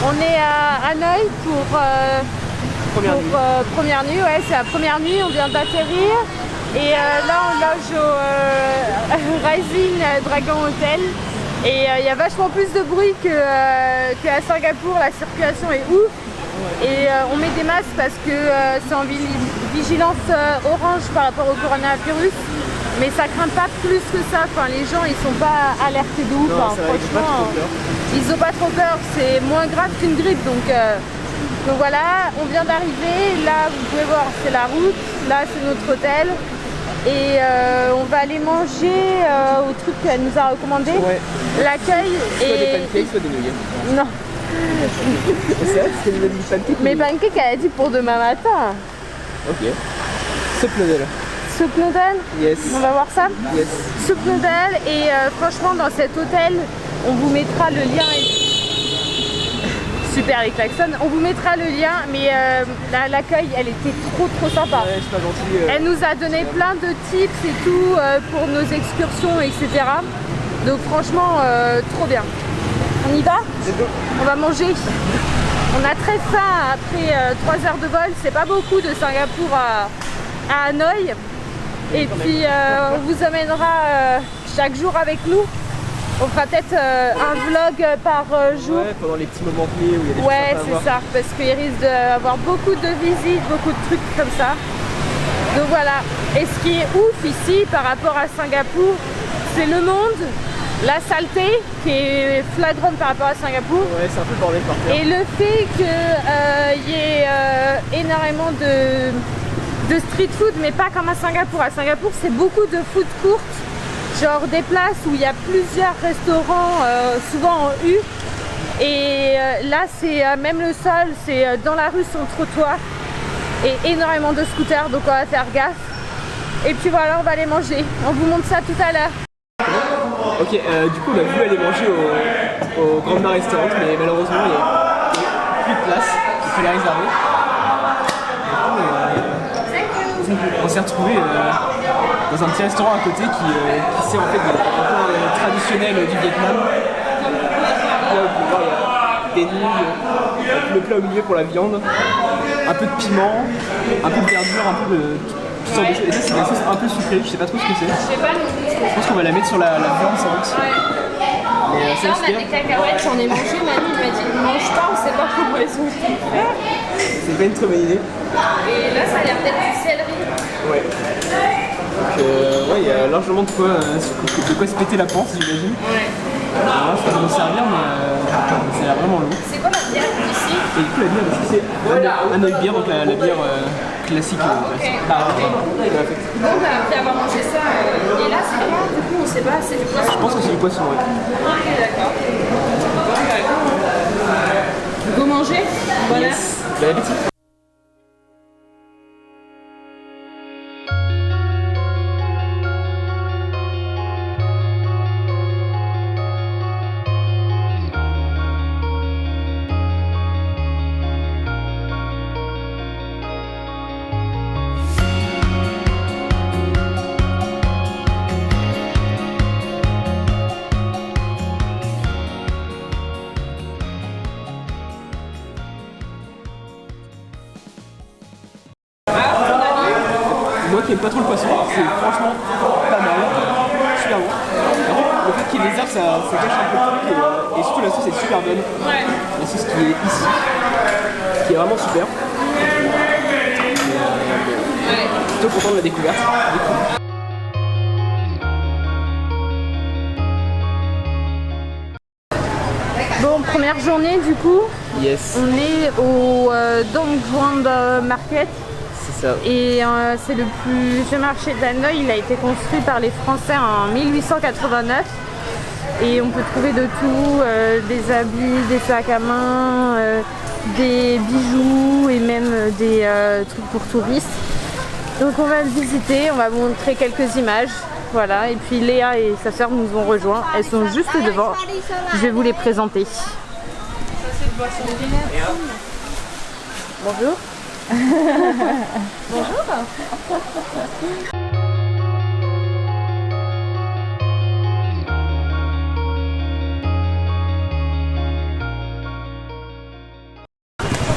On est à Hanoï pour première nuit. Ouais, c'est la première nuit, on vient d'atterrir. Et là, on loge au Rising Dragon Hotel. Et il y a vachement plus de bruit qu'à Singapour, la circulation est ouf. Et on met des masques parce que c'est en vigilance orange par rapport au coronavirus. Mais ça craint pas plus que ça, enfin, les gens ils sont pas alertés de ouf, hein. Franchement ils ont pas trop peur, c'est moins grave qu'une grippe donc voilà, on vient d'arriver, là vous pouvez voir c'est la route, là c'est notre hôtel et on va aller manger au truc qu'elle nous a recommandé, ouais. L'accueil et... Soit des pancakes, soit des nuggets. Non. C'est vrai, c'est des pancakes. Mais pancakes elle a dit pour demain matin. Ok. Soup noodle. Soup noodle? Yes. On va voir ça? Yes. Soup noodle et franchement dans cet hôtel, on vous mettra le lien. Super les klaxons. On vous mettra le lien, mais l'accueil, elle était trop sympa. Ouais, c'est pas gentil. Elle nous a donné plein de tips et tout pour nos excursions, etc. Donc franchement, trop bien. On y va? On va manger. On a très faim après 3 heures de vol. C'est pas beaucoup de Singapour à Hanoï. Et puis on vous amènera chaque jour avec nous. On fera peut-être un vlog par jour. Ouais, pendant les petits moments clés où il y a des choses ouais, à c'est ça, parce qu'il risque d'avoir beaucoup de visites, beaucoup de trucs comme ça. Donc voilà. Et ce qui est ouf ici par rapport à Singapour, c'est le monde, la saleté qui est flagrante par rapport à Singapour. Ouais, c'est un peu le bordel par terre. Et le fait qu'il y ait énormément de street food, mais pas comme à Singapour. À Singapour, c'est beaucoup de food court, genre des places où il y a plusieurs restaurants, souvent en U. Et là, c'est même le sol, c'est dans la rue, son trottoir. Et énormément de scooters, donc on va faire gaffe. Et puis voilà, on va aller manger. On vous montre ça tout à l'heure. Ok, du coup, on a voulu aller manger au Grand Bar Restaurant, mais malheureusement, il n'y a plus de place. Il fallait réserver. On s'est retrouvé dans un petit restaurant à côté qui sert en fait de repas traditionnel du Vietnam. Là, vous pouvez voir, il y a des nouilles, le plat au milieu pour la viande, un peu de piment, un peu de verdure, un peu de toutes sortes de choses. Et ça, c'est une sauce un peu sucrée, je sais pas trop ce que c'est. Je pense qu'on va la mettre sur la viande sans doute. Mais là, on a des cacahuètes, j'en ai mangé, Manu m'a dit mange pas, on sait pas comment elles sont faites. C'est pas une très bonne idée. Et là, ça a l'air d'être du céleri. Ouais. Donc, ouais, il y a largement de quoi se péter la panse, j'imagine. Ouais. Alors, je vais me servir, mais ça a l'air vraiment long. C'est quoi la bière ici? Et du coup, la bière ici, c'est Hanoï bière, donc la bière classique. Okay. Donc, après avoir mangé ça, et là, c'est quoi? Du coup, on sait pas, c'est du poisson. Je pense que c'est du poisson, ouais. Ok, d'accord. Go manger? Voilà. Yes. Bon appétit. Moi qui aime pas trop le poisson, c'est franchement pas mal, super bon. Par contre, le fait qu'il y ait des herbes, ça gâche un peu le truc et surtout la sauce est super bonne. Ouais. La sauce qui est ici, qui est vraiment super. Plutôt content de la découverte. Bon, première journée du coup. Yes. On est au Dongguan Market. C'est ça. Et c'est le plus vieux marché d'Hanoï. Il a été construit par les Français en 1889. Et on peut trouver de tout, des habits, des sacs à main, des bijoux et même des trucs pour touristes. Donc on va le visiter, on va vous montrer quelques images. Voilà, et puis Léa et sa sœur nous ont rejoints. Elles sont juste devant. Je vais vous les présenter. Bonjour. Bonjour.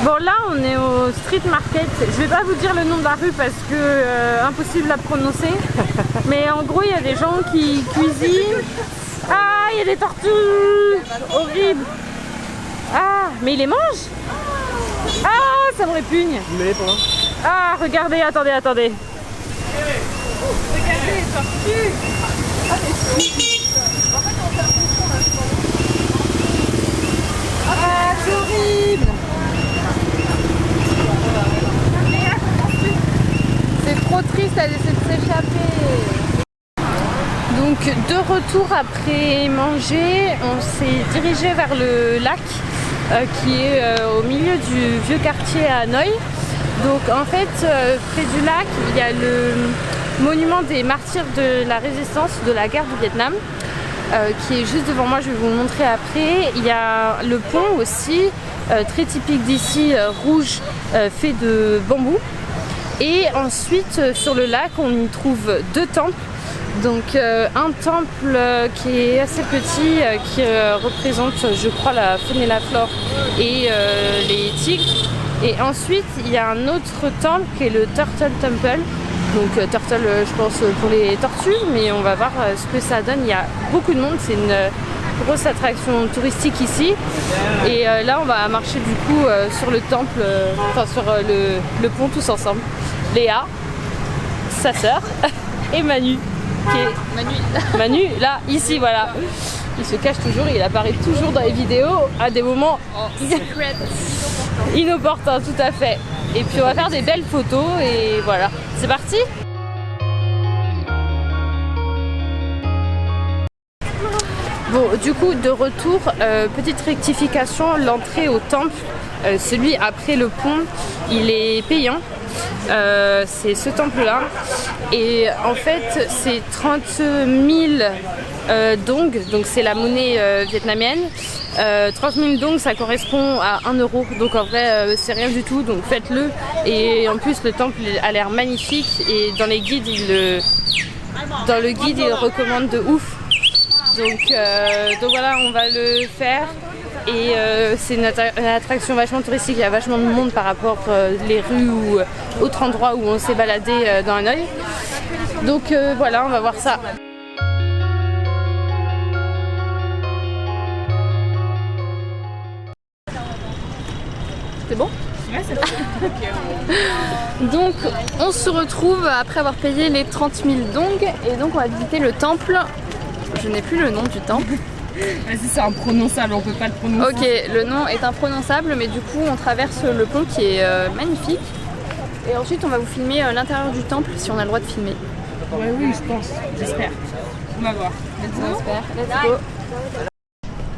Bon là on est au street market, je vais pas vous dire le nom de la rue parce que impossible à prononcer. Mais en gros il y a des gens qui cuisinent. Ah il y a des tortues. Horrible. Ah mais ils les mangent. Ah ça me répugne. Ah regardez, attendez. Regardez les tortues. Ah c'est chaud. Ah c'est horrible. C'est trop triste, elle essaie de s'échapper. Donc de retour après manger, on s'est dirigé vers le lac qui est au milieu du vieux quartier à Hanoï. Donc en fait près du lac il y a le monument des martyrs de la résistance de la guerre du Vietnam qui est juste devant moi, je vais vous le montrer après. Il y a le pont aussi, très typique d'ici, rouge, fait de bambou. Et ensuite sur le lac on y trouve deux temples. Donc un temple qui est assez petit, qui représente je crois la faune et la flore et les tigres. Et ensuite il y a un autre temple qui est le Turtle Temple. Donc turtle je pense pour les tortues, mais on va voir ce que ça donne. Il y a beaucoup de monde, c'est une grosse attraction touristique ici. Et là on va marcher du coup sur le temple, enfin sur le pont tous ensemble. Léa, sa sœur et Manu. Qui est Manu, là, ici, voilà. Il se cache toujours, il apparaît toujours dans les vidéos à des moments inopportuns, tout à fait. Et puis on va faire des belles photos et voilà. C'est parti. Bon, du coup, de retour, petite rectification, l'entrée au temple, celui après le pont, il est payant. C'est ce temple là et en fait c'est 30 000 dong, donc c'est la monnaie vietnamienne. 30 000 dong ça correspond à 1 euro, donc en vrai c'est rien du tout, donc faites-le. Et en plus le temple a l'air magnifique et dans les guides il recommande de ouf, donc voilà, on va le faire. Et c'est une attraction vachement touristique, il y a vachement de monde par rapport les rues ou autres endroits où on s'est baladé dans Hanoï. Donc voilà, on va voir ça. C'est bon ? Ouais, c'est bon. Donc on se retrouve après avoir payé les 30 000 dong et donc on va visiter le temple. Je n'ai plus le nom du temple. Vas-y, c'est imprononçable, on peut pas le prononcer. Ok, le nom est imprononçable, mais du coup on traverse le pont qui est magnifique. Et ensuite on va vous filmer l'intérieur du temple si on a le droit de filmer. Ouais, oui, je pense, j'espère. On va voir. Let's go.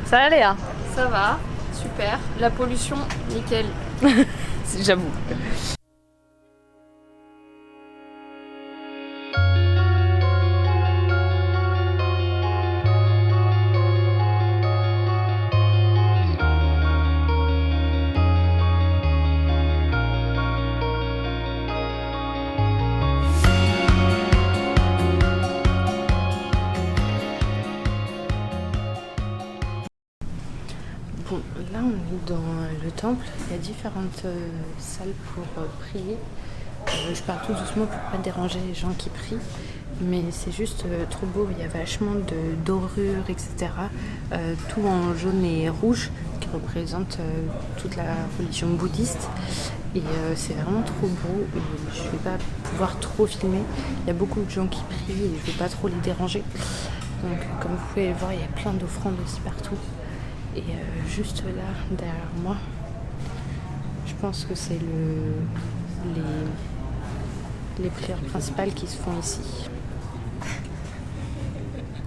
Ça va Léa? Ça va, super. La pollution, nickel. J'avoue. Bon, là on est dans le temple, il y a différentes salles pour prier. Je pars tout doucement pour pas déranger les gens qui prient, mais c'est juste trop beau, il y a vachement de dorures, etc. Tout en jaune et rouge qui représente toute la religion bouddhiste. Et c'est vraiment trop beau, je vais pas pouvoir trop filmer, il y a beaucoup de gens qui prient et je vais pas trop les déranger. Donc comme vous pouvez le voir, il y a plein d'offrandes aussi partout. Et juste là, derrière moi, je pense que c'est les prières principales qui se font ici.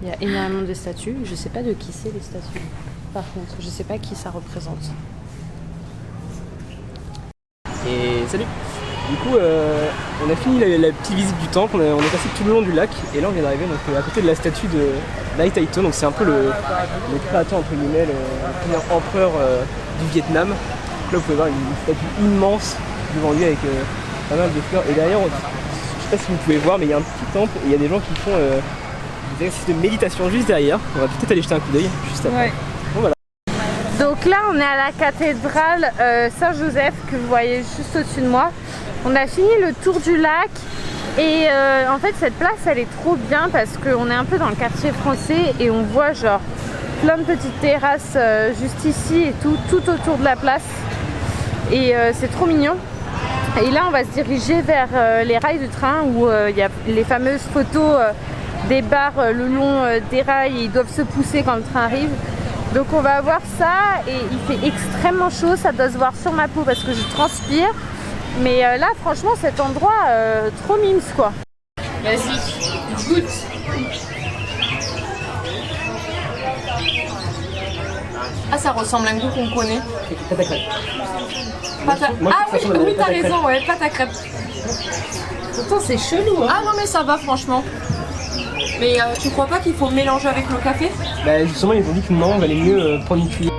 Il y a énormément de statues. Je sais pas de qui c'est les statues. Par contre, je sais pas qui ça représente. Et salut. Du coup, on a fini la petite visite du temple, on est passé tout le long du lac et là on vient d'arriver à côté de la statue de Lai Taito, donc c'est un peu le créateur entre guillemets, le premier empereur du Vietnam. Donc là vous pouvez voir une statue immense devant lui avec pas mal de fleurs et derrière, je sais pas si vous pouvez voir, mais il y a un petit temple et il y a des gens qui font des exercices de méditation juste derrière. On va peut-être aller jeter un coup d'œil juste après. Ouais. Bon, voilà. Donc là on est à la cathédrale Saint-Joseph que vous voyez juste au-dessus de moi. On a fini le tour du lac et en fait cette place elle est trop bien parce qu'on est un peu dans le quartier français et on voit genre plein de petites terrasses juste ici et tout autour de la place et c'est trop mignon. Et là on va se diriger vers les rails du train où il y a les fameuses photos des bars le long des rails, ils doivent se pousser quand le train arrive. Donc on va voir ça et il fait extrêmement chaud, ça doit se voir sur ma peau parce que je transpire. Mais là franchement cet endroit trop mimes quoi. Vas-y, goûte. Ah ça ressemble à un goût qu'on connaît. Pâte à crêpes. Ah oui t'as raison, ouais, pâte à crêpes. Pourtant c'est chelou hein. Ah non mais ça va franchement. Mais tu crois pas qu'il faut mélanger avec le café? Bah justement ils ont dit que non, on valait mieux prendre une cuillère.